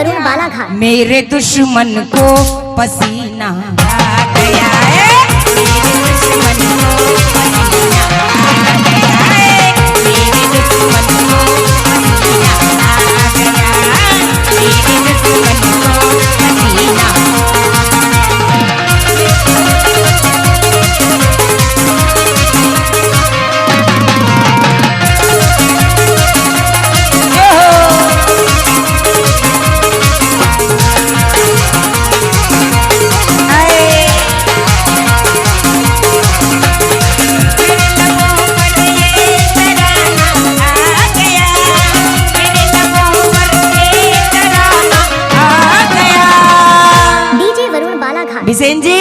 वरुण बालाघाट। मेरे दुश्मन को पसीना आ गया है, मेरे दुश्मन को पसीना आ गया है, मेरे दुश्मन को पसीना आ गया है, मेरे दुश्मन को पसीना। बिसेन जी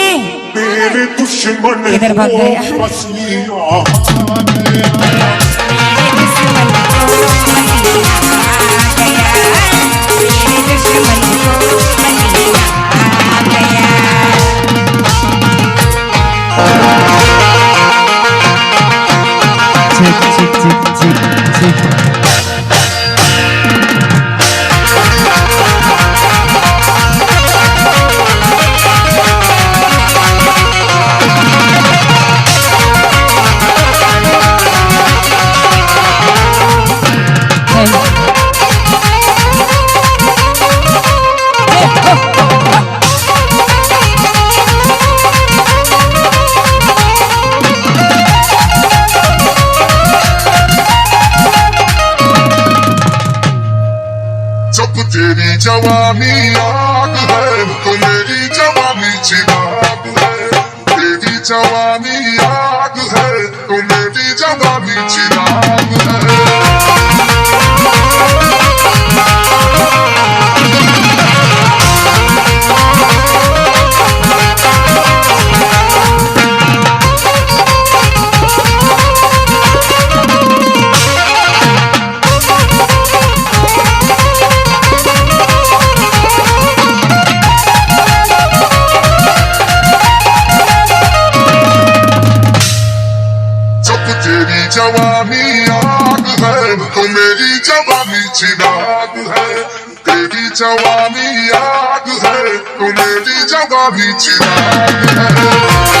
मेरे दुश्मन किधर भाग गए? तेरी जवानी आग है तो मेरी जवानी चिराग है, तेरी जवानी आग है तो मेरी जवानी चिराग है। तेरी जवानी आग है तो मेरी जवानी चिराग है, तेरी जवानी आग है तो मेरी जवानी चिराग है।